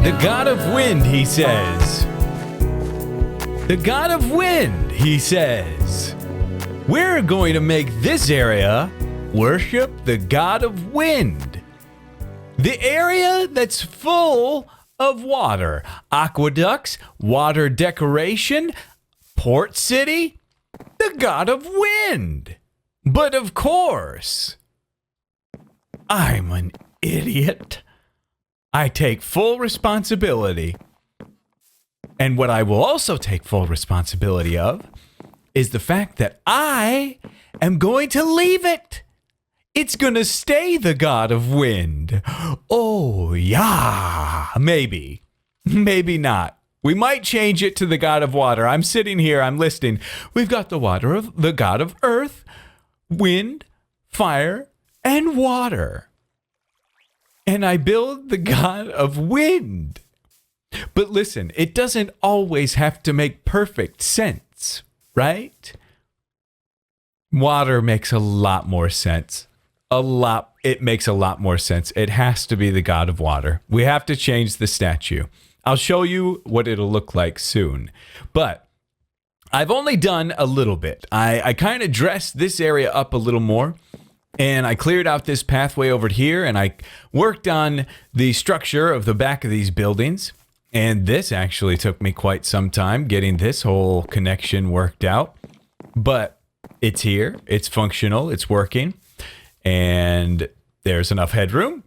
The god of wind, he says. The god of wind, he says. We're going to make this area worship the god of wind. The area that's full of water, aqueducts, water decoration, port city, the god of wind. But of course, I'm an idiot. I take full responsibility. And what I will also take full responsibility of is the fact that I am going to leave it. It's going to stay the god of wind. Oh, yeah. Maybe. Maybe not. We might change it to the god of water. I'm sitting here, I'm listening. We've got the god of earth, wind, fire, and water. And I build the god of wind. But listen, it doesn't always have to make perfect sense, right? Water makes a lot more sense. It makes a lot more sense. It has to be the god of water. We have to change the statue. I'll show you what it'll look like soon. But I've only done a little bit. I kind of dressed this area up a little more. And I cleared out this pathway over here. And I worked on the structure of the back of these buildings. And this actually took me quite some time getting this whole connection worked out. But it's here. It's functional. It's working. And there's enough headroom.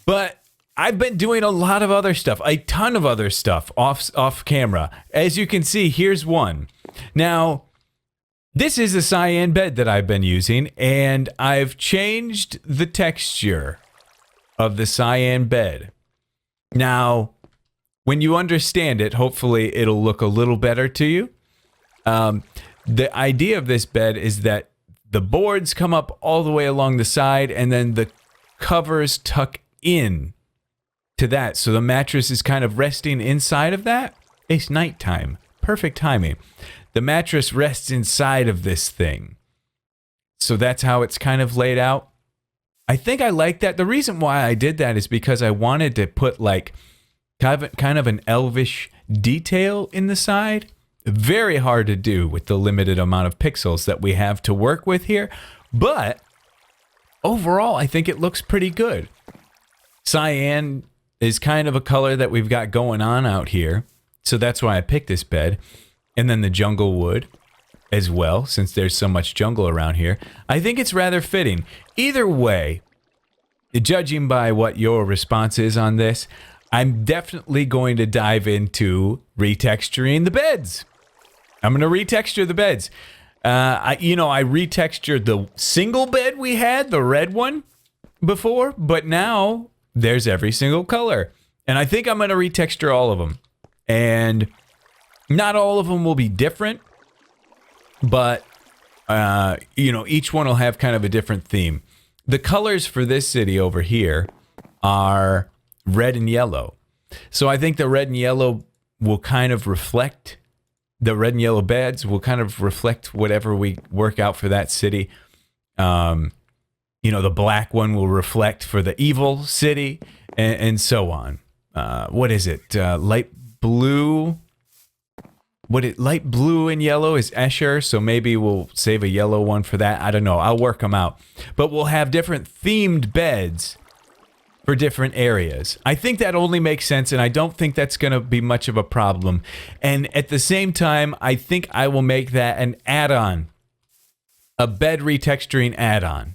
But I've been doing a lot of other stuff, a ton of other stuff off camera. As you can see, here's one. Now, this is a cyan bed that I've been using, and I've changed the texture of the cyan bed. Now, when you understand it, hopefully it'll look a little better to you. The idea of this bed is that the boards come up all the way along the side, and then the covers tuck in to that. So the mattress is kind of resting inside of that. It's nighttime. Perfect timing. The mattress rests inside of this thing. So that's how it's kind of laid out. I think I like that. The reason why I did that is because I wanted to put like kind of an elvish detail in the side. Very hard to do with the limited amount of pixels that we have to work with here. But overall, I think it looks pretty good. Cyan is kind of a color that we've got going on out here. So that's why I picked this bed. And then the jungle wood as well, since there's so much jungle around here. I think it's rather fitting. Either way, judging by what your response is on this, I'm definitely going to dive into retexturing the beds. I'm going to retexture the beds. I retextured the single bed we had, the red one, before, but now there's every single color. And I think I'm going to retexture all of them. And not all of them will be different, but, each one will have kind of a different theme. The colors for this city over here are red and yellow. So I think the red and yellow will kind of reflect, the red and yellow beds will kind of reflect whatever we work out for that city. The black one will reflect for the evil city and so on. What is it? Light blue. Light blue and yellow is Escher, so maybe we'll save a yellow one for that. I don't know. I'll work them out. But we'll have different themed beds for different areas. I think that only makes sense, and I don't think that's going to be much of a problem. And at the same time, I think I will make that an add-on, a bed retexturing add-on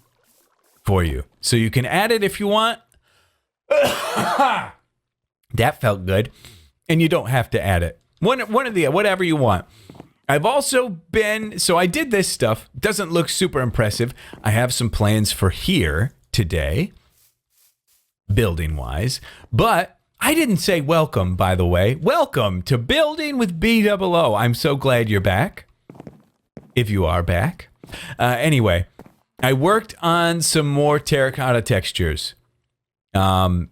for you. So you can add it if you want. That felt good. And you don't have to add it. One of the, whatever you want. I've also so I did this stuff. Doesn't look super impressive. I have some plans for here today, building wise, but I didn't say welcome, by the way. Welcome to Building with BdoubleO. I'm so glad you're back. If you are back. Anyway, I worked on some more terracotta textures. I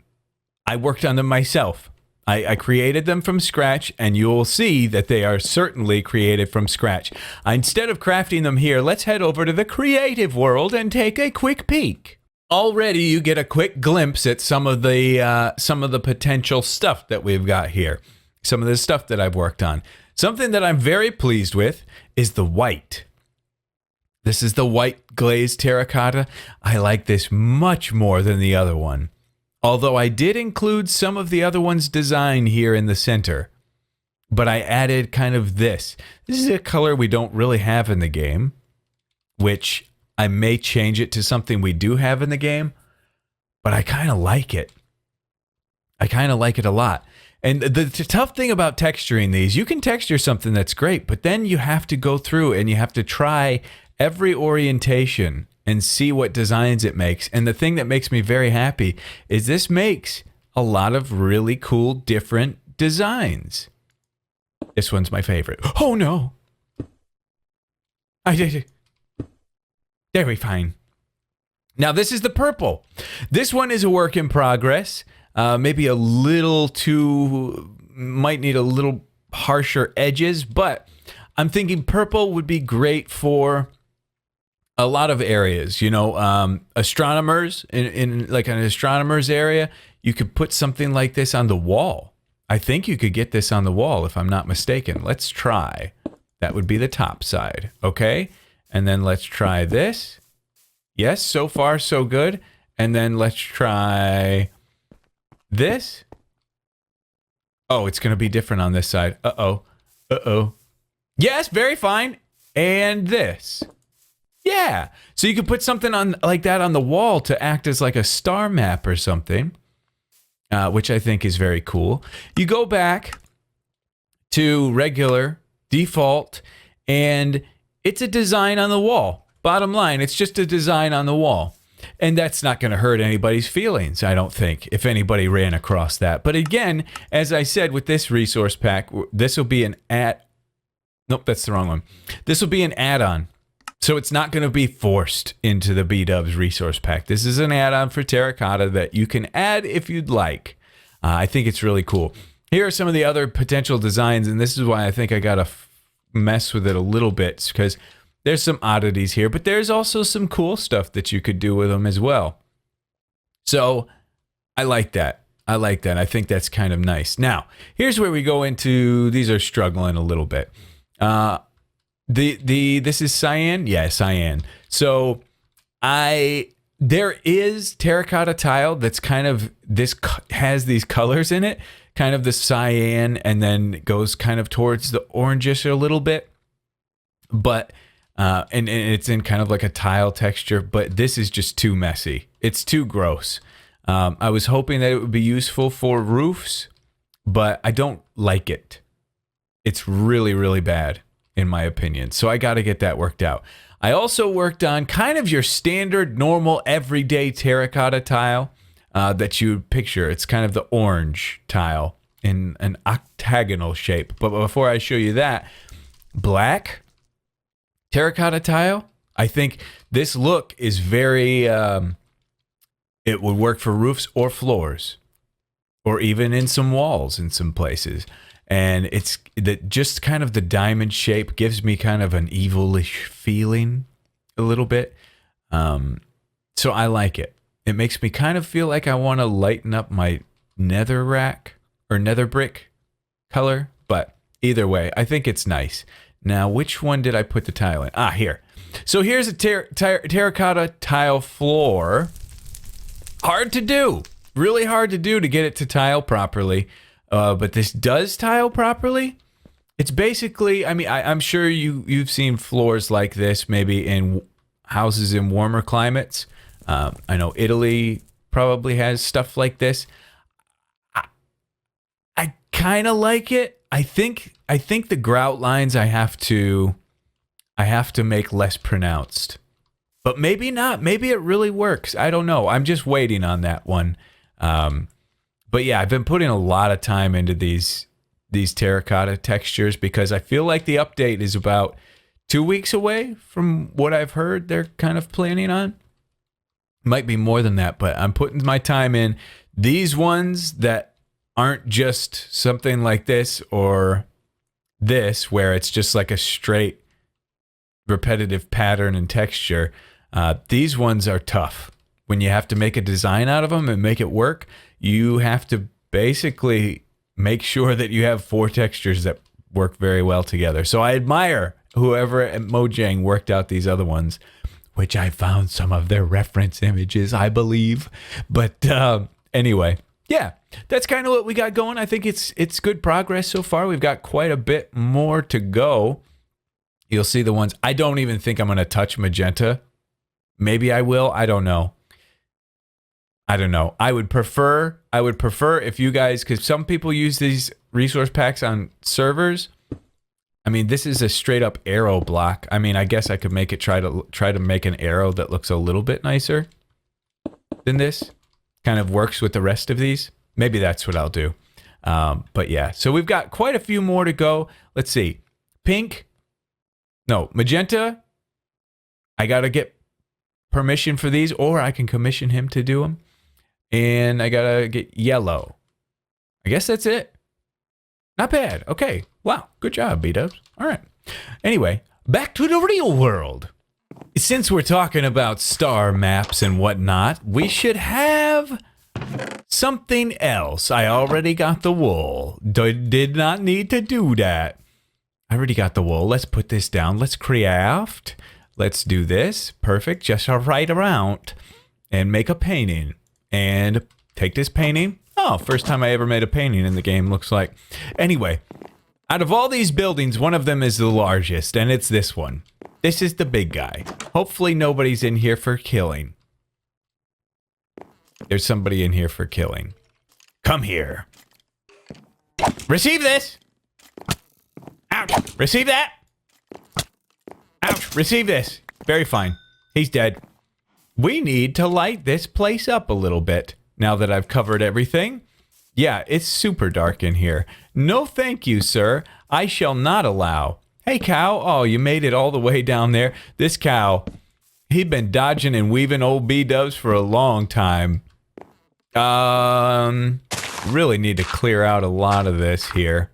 worked on them myself. I created them from scratch, and you'll see that they are certainly created from scratch. Instead of crafting them here, let's head over to the creative world and take a quick peek. already you get a quick glimpse at some of the potential stuff that we've got here. Some of the stuff that I've worked on. Something that I'm very pleased with is the white. This is the white glazed terracotta. I like this much more than the other one. Although I did include some of the other one's design here in the center. But I added kind of this. This is a color we don't really have in the game, which I may change it to something we do have in the game, but I kind of like it. I kind of like it a lot. And the tough thing about texturing these, you can texture something that's great, but then you have to go through and you have to try every orientation and see what designs it makes. And the thing that makes me very happy is this makes a lot of really cool, different designs. This one's my favorite. Oh no! I did it. Very fine. Now this is the purple. This one is a work in progress. Maybe a little too, might need a little harsher edges, but I'm thinking purple would be great for a lot of areas. You know, astronomers, in like an astronomer's area, you could put something like this on the wall. I think you could get this on the wall if I'm not mistaken. Let's try. That would be the top side, okay? And then let's try this. Yes, so far so good. And then let's try this. Oh, it's going to be different on this side. Uh-oh. Uh-oh. Yes, very fine. And this. Yeah. So you could put something on like that on the wall to act as like a star map or something. Which I think is very cool. You go back to regular, default, and it's a design on the wall. Bottom line, it's just a design on the wall. And that's not going to hurt anybody's feelings, I don't think, if anybody ran across that. But again, as I said, with this resource pack, this will be an Nope, that's the wrong one. This will be an add-on. So it's not going to be forced into the Bdubs resource pack. This is an add-on for terracotta that you can add if you'd like. I think it's really cool. Here are some of the other potential designs, and this is why I think I got to mess with it a little bit, because there's some oddities here, but there's also some cool stuff that you could do with them as well. So I like that. I like that. I think that's kind of nice. Now, here's where we go into, these are struggling a little bit. This is cyan? Yeah, cyan. So there is terracotta tile that's kind of, this has these colors in it, kind of the cyan, and then goes kind of towards the orangish a little bit. But, and it's in kind of like a tile texture, but this is just too messy. It's too gross. I was hoping that it would be useful for roofs, but I don't like it. It's really, really bad, in my opinion. So I got to get that worked out. I also worked on kind of your standard, normal, everyday terracotta tile that you would picture. It's kind of the orange tile in an octagonal shape. But before I show you that, black terracotta tile, I think this look is very, it would work for roofs or floors, or even in some walls in some places. And it's that just kind of the diamond shape gives me kind of an evilish feeling a little bit. So I like it. It makes me kind of feel like I want to lighten up my nether rack or nether brick color. But either way, I think it's nice. Now, which one did I put the tile in? Ah, here. So here's a terracotta tile floor. Hard to do. Really hard to do to get it to tile properly. But this does tile properly. It's basically, I mean, I'm sure you've seen floors like this maybe in houses in warmer climates. I know Italy probably has stuff like this. I kind of like it. I think the grout lines I have to make less pronounced. But maybe not. Maybe it really works. I don't know. I'm just waiting on that one. But yeah, I've been putting a lot of time into these terracotta textures because I feel like the update is about 2 weeks away from what I've heard they're kind of planning on. Might be more than that, but I'm putting my time in. These ones that aren't just something like this or this, where it's just like a straight repetitive pattern and texture. These ones are tough. when you have to make a design out of them and make it work, you have to basically make sure that you have 4 textures that work very well together. So I admire whoever at Mojang worked out these other ones, which I found some of their reference images, I believe. But anyway, yeah, that's kind of what we got going. I think it's good progress so far. We've got quite a bit more to go. You'll see the ones. I don't even think I'm going to touch magenta. Maybe I will. I don't know. I would prefer if you guys, because some people use these resource packs on servers. I mean, this is a straight up arrow block. I mean, I guess I could make it try to make an arrow that looks a little bit nicer than this. Kind of works with the rest of these. Maybe that's what I'll do. But yeah, so we've got quite a few more to go. Let's see. Magenta. I got to get permission for these, or I can commission him to do them. And I got to get yellow. I guess that's it. Not bad. Okay. Wow. Good job, Bdubs. All right. Anyway, back to the real world. Since we're talking about star maps and whatnot, we should have something else. I already got the wool. Did not need to do that. I already got the wool. Let's put this down. Let's craft. Let's do this. Perfect. Just right around and make a painting. And take this painting. Oh, first time I ever made a painting in the game, looks like. Anyway, out of all these buildings, one of them is the largest, and it's this one. This is the big guy. Hopefully nobody's in here for killing. There's somebody in here for killing. Come here. Receive this. Ouch. Receive that. Ouch. Receive this. Very fine. He's dead. We need to light this place up a little bit now that I've covered everything. Yeah, it's super dark in here. No thank you, sir. I shall not allow. Hey, cow. Oh, you made it all the way down there. This cow, he'd been dodging and weaving old Bdubs for a long time. Really need to clear out a lot of this here.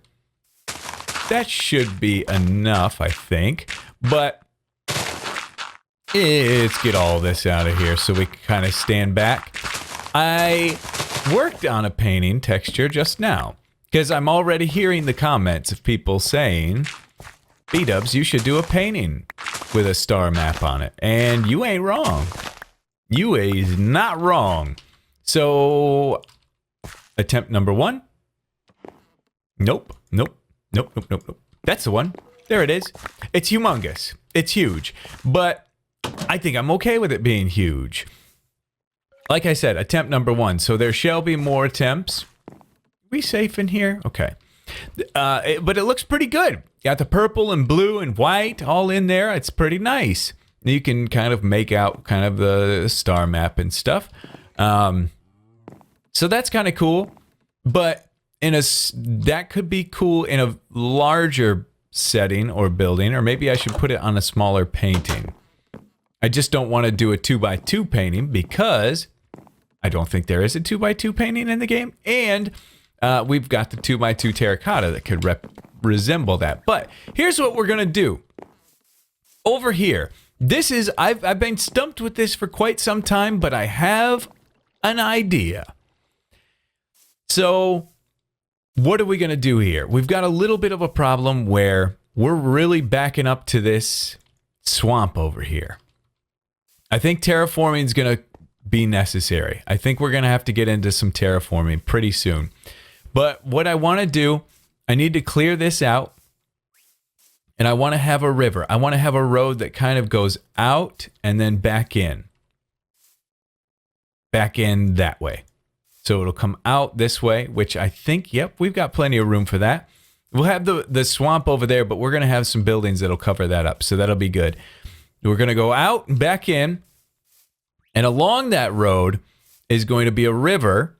That should be enough, I think. But let's get all this out of here so we can kind of stand back. I worked on a painting texture just now because I'm already hearing the comments of people saying, Bdubs, you should do a painting with a star map on it. And you ain't wrong. You is not wrong. So, attempt number 1. Nope. That's the one. There it is. It's humongous. It's huge. But I think I'm okay with it being huge. Like I said, attempt number 1. So there shall be more attempts. We safe in here? Okay. But it looks pretty good. Got the purple and blue and white all in there. It's pretty nice. You can kind of make out kind of the star map and stuff. So that's kind of cool. But that could be cool in a larger setting or building, or maybe I should put it on a smaller painting. I just don't want to do a 2x2 painting because I don't think there is a 2x2 painting in the game. And we've got the 2x2 terracotta that could resemble that. But here's what we're going to do. Over here, this is, I've been stumped with this for quite some time, but I have an idea. So what are we going to do here? We've got a little bit of a problem where we're really backing up to this swamp over here. I think terraforming is going to be necessary. I think we're going to have to get into some terraforming pretty soon. But what I want to do, I need to clear this out. And I want to have a river. I want to have a road that kind of goes out and then back in. Back in that way. So it'll come out this way, which I think, yep, we've got plenty of room for that. We'll have the swamp over there, but we're going to have some buildings that'll cover that up. So that'll be good. We're going to go out and back in. And along that road is going to be a river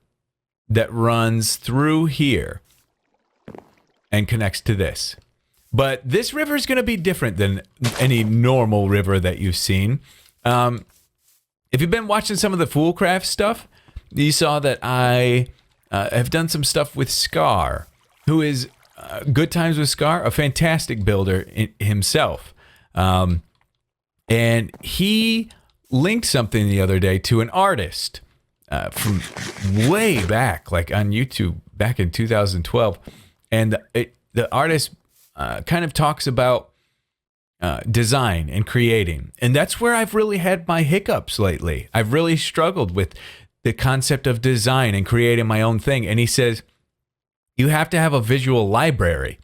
that runs through here and connects to this. But this river is going to be different than any normal river that you've seen. If you've been watching some of the Foolcraft stuff, you saw that I have done some stuff with Scar, who is Good Times with Scar, a fantastic builder himself. And he linked something the other day to an artist from way back, like on YouTube back in 2012. And the artist kind of talks about design and creating. And that's where I've really had my hiccups lately. I've really struggled with the concept of design and creating my own thing. And he says, you have to have a visual library.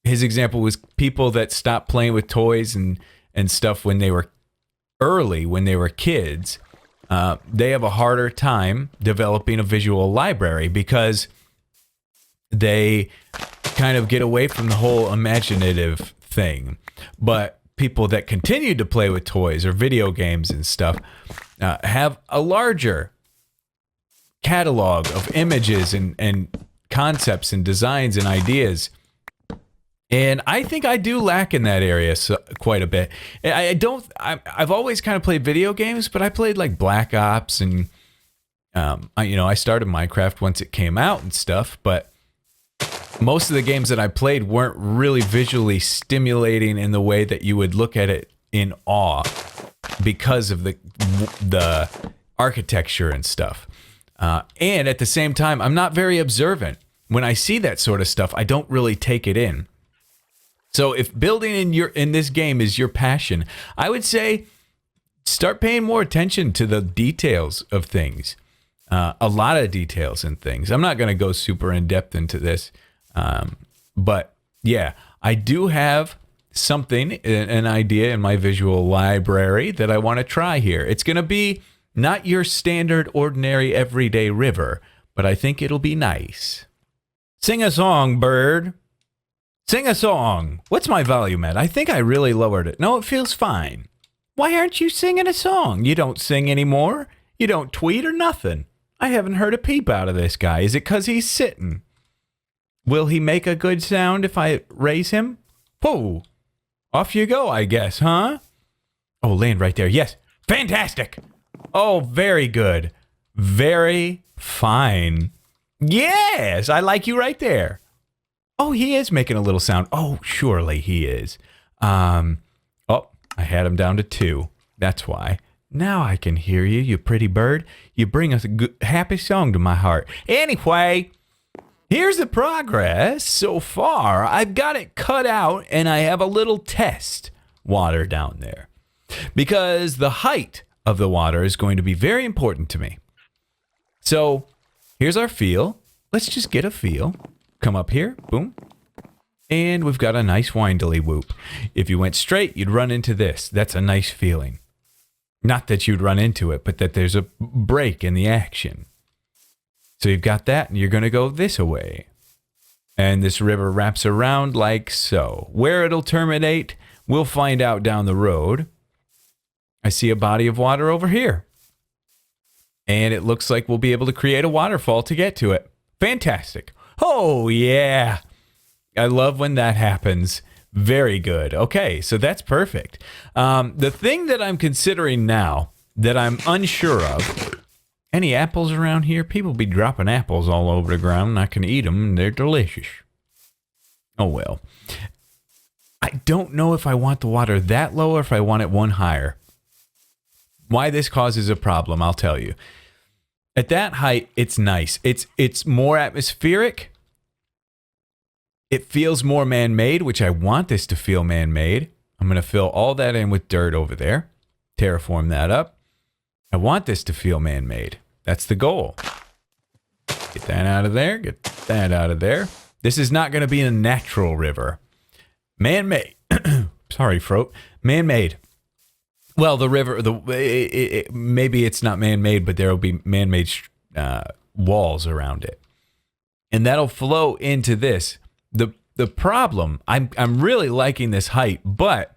His example was people that stopped playing with toys and stuff when they were kids. They have a harder time developing a visual library because they kind of get away from the whole imaginative thing. But people that continue to play with toys or video games and stuff have a larger catalog of images and concepts and designs and ideas. And I think I do lack in that area quite a bit. I've always kind of played video games, but I played like Black Ops and, I started Minecraft once it came out and stuff, but most of the games that I played weren't really visually stimulating in the way that you would look at it in awe because of the architecture and stuff. And at the same time, I'm not very observant. When I see that sort of stuff, I don't really take it in. So if building in this game is your passion, I would say start paying more attention to the details of things. A lot of details and things. I'm not going to go super in depth into this. But yeah, I do have something, an idea in my visual library that I want to try here. It's going to be not your standard, ordinary, everyday river, but I think it'll be nice. Sing a song, bird. Sing a song. What's my volume at? I think I really lowered it. No, it feels fine. Why aren't you singing a song? You don't sing anymore. You don't tweet or nothing. I haven't heard a peep out of this guy. Is it because he's sitting? Will he make a good sound if I raise him? Whoa. Off you go, I guess, huh? Oh, land right there. Yes. Fantastic. Oh, very good. Very fine. Yes, I like you right there. Oh, he is making a little sound. Oh, surely he is. Oh, I had him down to 2. That's why. Now I can hear you, you pretty bird. You bring us a good, happy song to my heart. Anyway, here's the progress so far. I've got it cut out, and I have a little test water down there. Because the height of the water is going to be very important to me. So, here's our feel. Let's just get a feel. Come up here, boom. And we've got a nice windily whoop. If you went straight, you'd run into this. That's a nice feeling. Not that you'd run into it, but that there's a break in the action. So you've got that, and you're going to go this way. And this river wraps around like so. Where it'll terminate, we'll find out down the road. I see a body of water over here. And it looks like we'll be able to create a waterfall to get to it. Fantastic. Oh, yeah. I love when that happens. Very good. Okay, so that's perfect. The thing that I'm considering now that I'm unsure of, any apples around here? People be dropping apples all over the ground, and I can eat them, and they're delicious. Oh, well. I don't know if I want the water that low or if I want it one higher. Why this causes a problem, I'll tell you. At that height, it's nice. It's more atmospheric. It feels more man-made, which I want this to feel man-made. I'm going to fill all that in with dirt over there. Terraform that up. I want this to feel man-made. That's the goal. Get that out of there. Get that out of there. This is not going to be a natural river. Man-made. Sorry, Froat. Man-made. Well, the river, maybe it's not man-made, but there will be man-made walls around it. And that'll flow into this. The problem, I'm really liking this height, but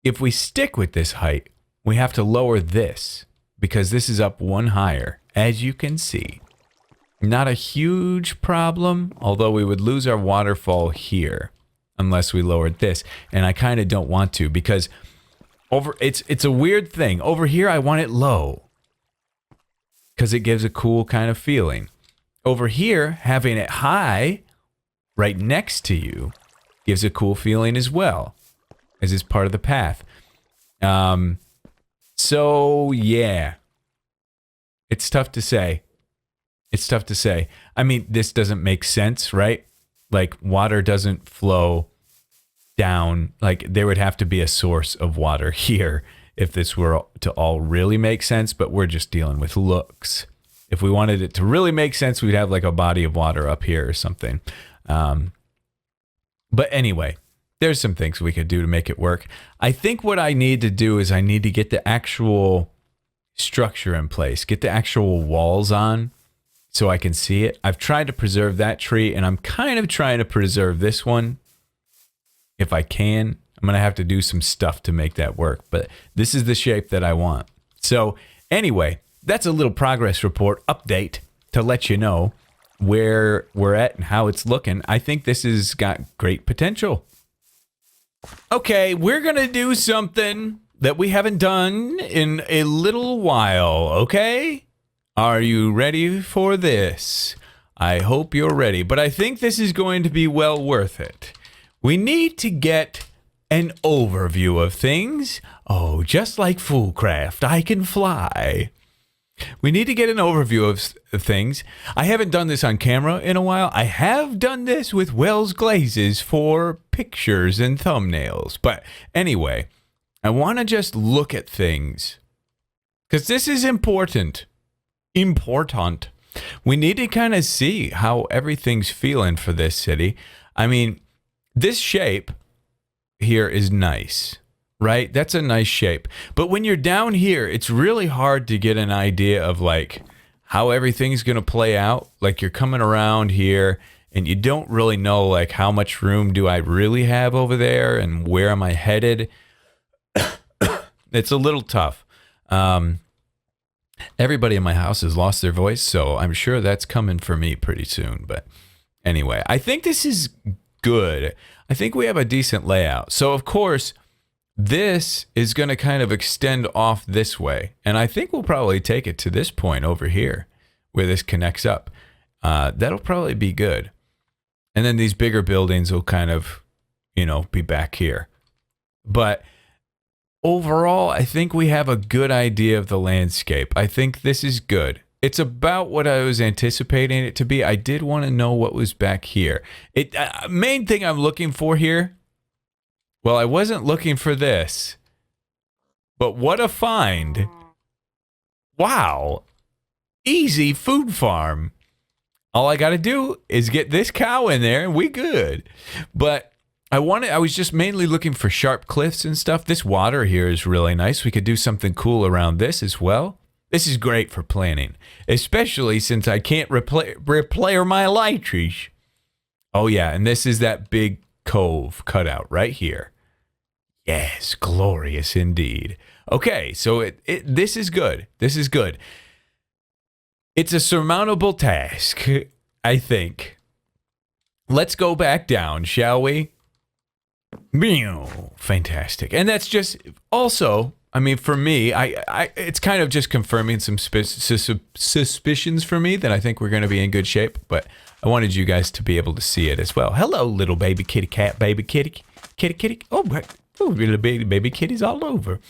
if we stick with this height, we have to lower this because this is up one higher, as you can see. Not a huge problem, although we would lose our waterfall here unless we lowered this. And I kind of don't want to because it's a weird thing. Over here, I want it low because it gives a cool kind of feeling. Over here, having it high right next to you gives a cool feeling as well, as is part of the path. So, yeah. It's tough to say. It's tough to say. I mean, this doesn't make sense, right? Like, water doesn't flow down. Like, there would have to be a source of water here if this were to all really make sense, but we're just dealing with looks. If we wanted it to really make sense, we'd have like a body of water up here or something. But anyway, there's some things we could do to make it work. I think what I need to do is I need to get the actual structure in place, get the actual walls on so I can see it. I've tried to preserve that tree, and I'm kind of trying to preserve this one if I can. I'm going to have to do some stuff to make that work, but this is the shape that I want. So anyway, that's a little progress report update to let you know where we're at and how it's looking. I think this has got great potential. Okay, we're going to do something that we haven't done in a little while, okay? Are you ready for this? I hope you're ready, but I think this is going to be well worth it. We need to get an overview of things. Oh, just like Foolcraft, I can fly. We need to get an overview of things. I haven't done this on camera in a while. I have done this with Wells Glazes for pictures and thumbnails. But anyway, I want to just look at things because this is important. Important. We need to kind of see how everything's feeling for this city. I mean, this shape here is nice, right? That's a nice shape. But when you're down here, it's really hard to get an idea of like how everything's going to play out. Like you're coming around here and you don't really know like how much room do I really have over there and where am I headed? It's a little tough. Everybody in my house has lost their voice, so I'm sure that's coming for me pretty soon. But anyway, I think this is good. I think we have a decent layout. So, of course, this is going to kind of extend off this way. And I think we'll probably take it to this point over here where this connects up. That'll probably be good. And then these bigger buildings will kind of, you know, be back here. But overall, I think we have a good idea of the landscape. I think this is good. It's about what I was anticipating it to be. I did want to know what was back here. Main thing I'm looking for here, well, I wasn't looking for this, but what a find. Wow. Easy food farm. All I got to do is get this cow in there and we good. But I was just mainly looking for sharp cliffs and stuff. This water here is really nice. We could do something cool around this as well. This is great for planning, especially since I can't replayer my elytras. Oh yeah, and this is that big cove cutout right here. Yes, glorious indeed. Okay, so this is good. This is good. It's a surmountable task, I think. Let's go back down, shall we? Fantastic. And that's just also, I mean, for me, it's kind of just confirming some suspicions for me that I think we're going to be in good shape, but I wanted you guys to be able to see it as well. Hello, little baby kitty cat, baby kitty. Oh, little baby kitties all over.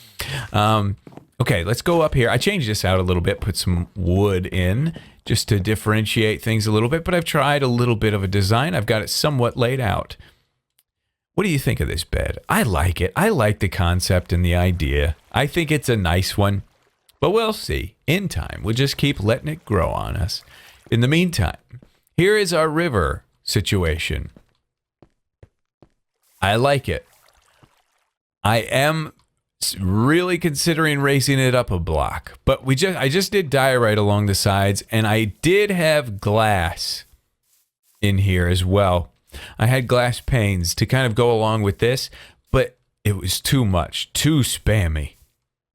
Okay, let's go up here. I changed this out a little bit, put some wood in just to differentiate things a little bit, but I've tried a little bit of a design. I've got it somewhat laid out. What do you think of this bed? I like it. I like the concept and the idea. I think it's a nice one, but we'll see. In time, we'll just keep letting it grow on us. In the meantime, here is our river situation. I like it. I am really considering raising it up a block, but I just did diorite along the sides, and I did have glass in here as well. I had glass panes to kind of go along with this, but it was too much, too spammy,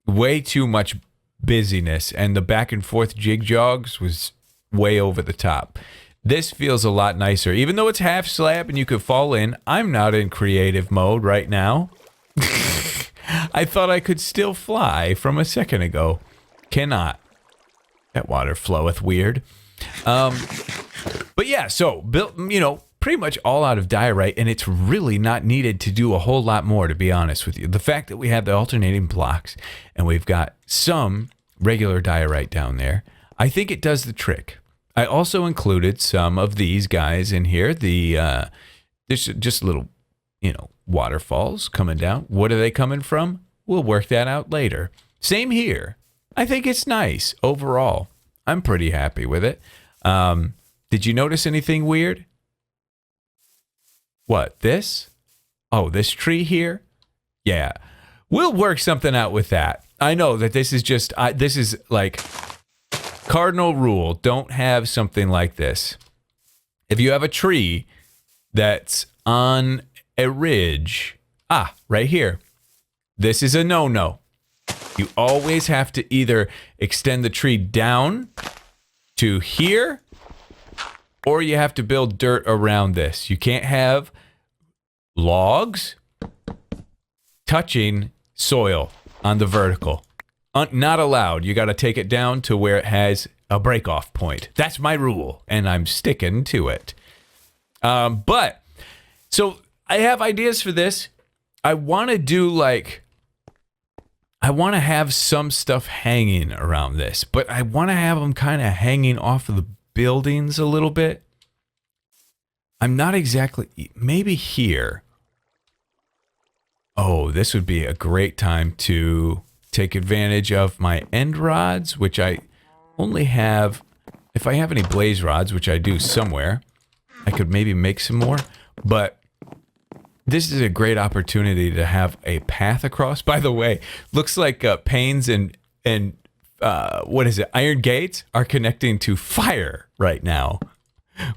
way too much busyness, and the back and forth jig jogs was way over the top. This feels a lot nicer, even though it's half slab and you could fall in. I'm not in creative mode right now. I thought I could still fly from a second ago. Cannot. That water floweth weird. But yeah, so built, pretty much all out of diorite, and it's really not needed to do a whole lot more, to be honest with you. The fact that we have the alternating blocks and we've got some regular diorite down there, I think it does the trick. I also included some of these guys in here. There's just little, waterfalls coming down. What are they coming from? We'll work that out later. Same here. I think it's nice overall. I'm pretty happy with it. Did you notice anything weird? What, this? Oh, this tree here? Yeah. We'll work something out with that. I know that this is just, this is like cardinal rule. Don't have something like this. If you have a tree that's on a ridge, right here, this is a no-no. You always have to either extend the tree down to here, or you have to build dirt around this. You can't have logs touching soil on the vertical. Not allowed. You got to take it down to where it has a break-off point. That's my rule, and I'm sticking to it. So I have ideas for this. I want to do I want to have some stuff hanging around this, but I want to have them kind of hanging off of the buildings a little bit. I'm not exactly, maybe here. Oh, this would be a great time to take advantage of my end rods, which I only have, if I have any blaze rods, which I do somewhere, I could maybe make some more, but this is a great opportunity to have a path across. By the way, looks like panes and what is it? Iron gates are connecting to fire right now,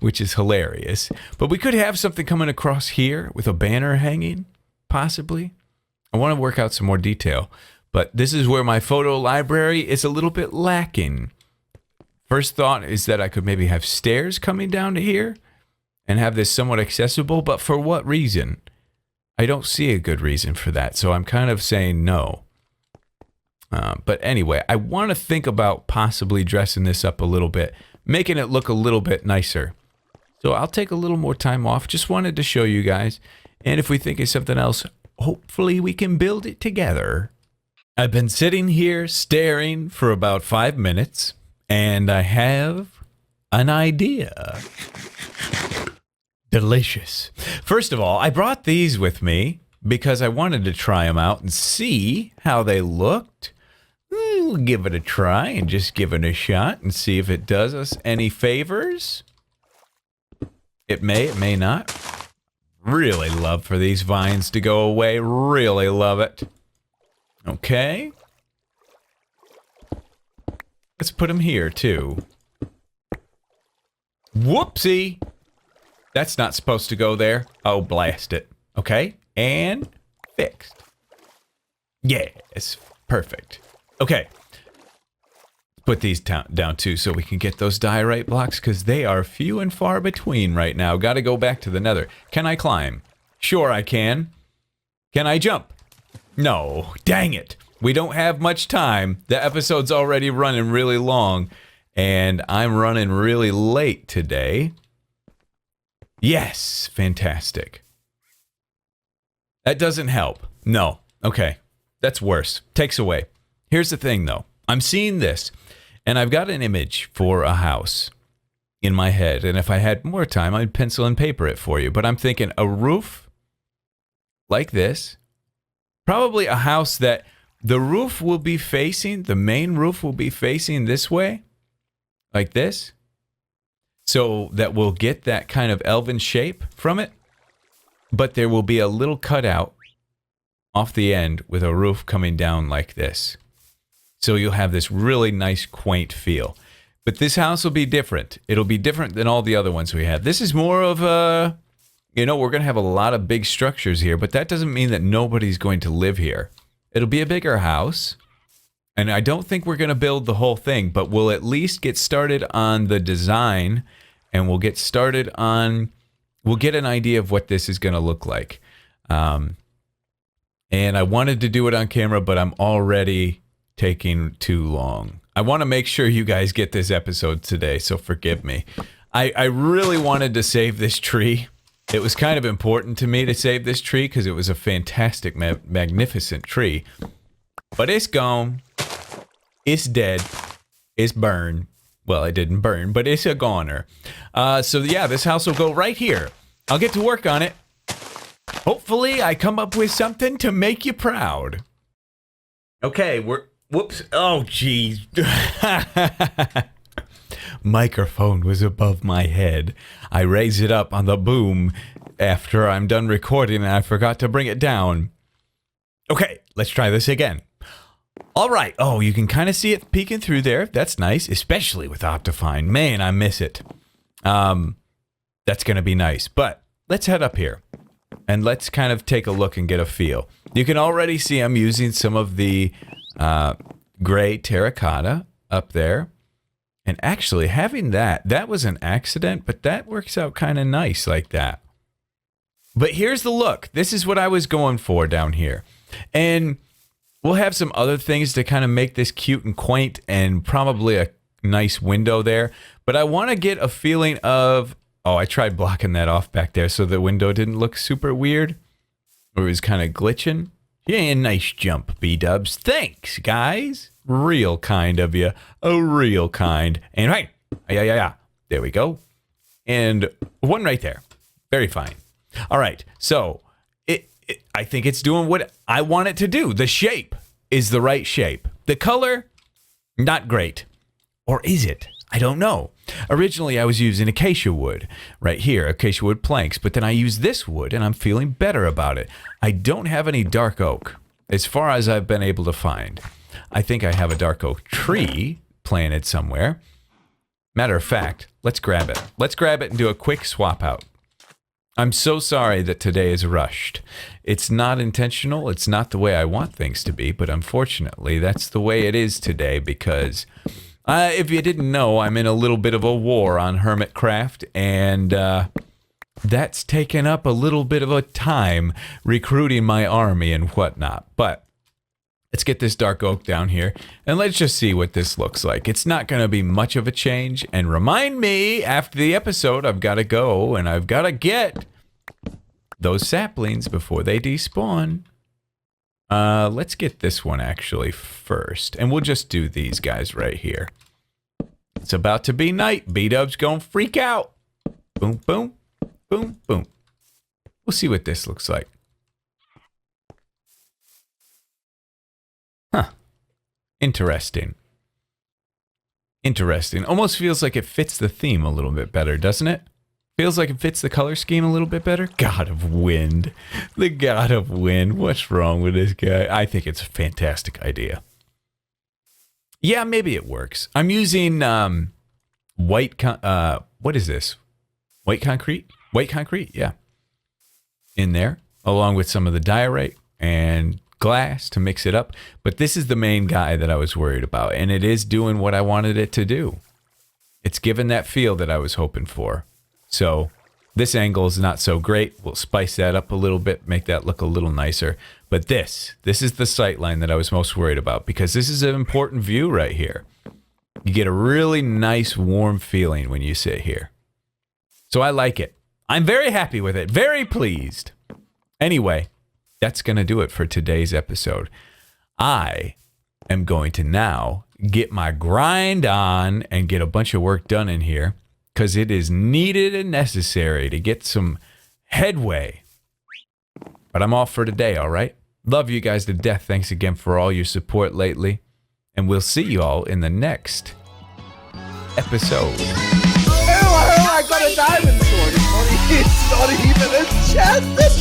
which is hilarious. But we could have something coming across here with a banner hanging, possibly. I want to work out some more detail, but this is where my photo library is a little bit lacking. First thought is that I could maybe have stairs coming down to here and have this somewhat accessible, but for what reason? I don't see a good reason for that, so I'm kind of saying no. But anyway, I want to think about possibly dressing this up a little bit, making it look a little bit nicer. So I'll take a little more time off. Just wanted to show you guys. And if we think of something else, hopefully we can build it together. I've been sitting here staring for about 5 minutes, and I have an idea. Delicious. First of all, I brought these with me because I wanted to try them out and see how they looked. We'll give it a try and just give it a shot and see if it does us any favors. It may not. Really love for these vines to go away. Really love it. Okay. Let's put them here too. Whoopsie. That's not supposed to go there. Oh, blast it. Okay. And fixed. Yes. Perfect. Okay. Put these down too so we can get those diorite blocks because they are few and far between right now. Got to go back to the nether. Can I climb? Sure I can. Can I jump? No. Dang it. We don't have much time. The episode's already running really long and I'm running really late today. Yes, fantastic. That doesn't help. No. Okay. That's worse. Takes away. Here's the thing, though. I'm seeing this, and I've got an image for a house in my head, and if I had more time, I'd pencil and paper it for you. But I'm thinking a roof like this, probably a house that the roof will be facing, the main roof will be facing this way, like this. So that we'll get that kind of elven shape from it. But there will be a little cutout off the end with a roof coming down like this. So you'll have this really nice, quaint feel. But this house will be different. It'll be different than all the other ones we have. This is more of a, we're going to have a lot of big structures here, but that doesn't mean that nobody's going to live here. It'll be a bigger house. And I don't think we're going to build the whole thing, but we'll at least get started on the design and we'll get started on, we'll get an idea of what this is going to look like. And I wanted to do it on camera, but I'm already taking too long. I want to make sure you guys get this episode today, so forgive me. I really wanted to save this tree. It was kind of important to me to save this tree because it was a fantastic, magnificent tree. But it's gone. It's dead. It's burned. Well, it didn't burn, but it's a goner. So yeah, this house will go right here. I'll get to work on it. Hopefully, I come up with something to make you proud. Okay, whoops. Oh, geez. Microphone was above my head. I raise it up on the boom after I'm done recording and I forgot to bring it down. Okay, let's try this again. All right. Oh, you can kind of see it peeking through there. That's nice, especially with Optifine. Man, I miss it. That's going to be nice. But let's head up here and let's kind of take a look and get a feel. You can already see I'm using some of the gray terracotta up there. And actually having that was an accident, but that works out kind of nice like that. But here's the look. This is what I was going for down here. And we'll have some other things to kind of make this cute and quaint and probably a nice window there. But I want to get a feeling of, oh, I tried blocking that off back there so the window didn't look super weird. Or it was kind of glitching. Yeah, nice jump, Bdubs. Thanks, guys. Real kind of you. Oh, real kind. And right. Yeah. There we go. And one right there. Very fine. All right. So I think it's doing what I want it to do. The shape is the right shape. The color, not great. Or is it? I don't know. Originally, I was using acacia wood right here, acacia wood planks, but then I used this wood and I'm feeling better about it. I don't have any dark oak as far as I've been able to find. I think I have a dark oak tree planted somewhere. Matter of fact, let's grab it. Let's grab it and do a quick swap out. I'm so sorry that today is rushed. It's not intentional. It's not the way I want things to be, but unfortunately, that's the way it is today because if you didn't know, I'm in a little bit of a war on Hermitcraft, and that's taken up a little bit of a time recruiting my army and whatnot. But let's get this dark oak down here, and let's just see what this looks like. It's not going to be much of a change, and remind me, after the episode, I've got to go, and I've got to get those saplings before they despawn. Let's get this one actually first, and we'll just do these guys right here. It's about to be night. Bdubs gonna freak out. Boom, boom, boom, boom. We'll see what this looks like. Huh. Interesting. Interesting. Almost feels like it fits the theme a little bit better, doesn't it? Feels like it fits the color scheme a little bit better. God of Wind. The God of Wind. What's wrong with this guy? I think it's a fantastic idea. Yeah, maybe it works. I'm using what is this? White concrete? White concrete, yeah. In there, along with some of the diorite and glass to mix it up. But this is the main guy that I was worried about, and it is doing what I wanted it to do. It's given that feel that I was hoping for. So this angle is not so great. We'll spice that up a little bit, make that look a little nicer. But this is the sight line that I was most worried about because this is an important view right here. You get a really nice warm feeling when you sit here. So I like it. I'm very happy with it. Very pleased. Anyway, that's going to do it for today's episode. I am going to now get my grind on and get a bunch of work done in here because it is needed and necessary to get some headway. But I'm off for today, all right? Love you guys to death. Thanks again for all your support lately. And we'll see you all in the next episode. I got a diamond sword. It's not even a chest.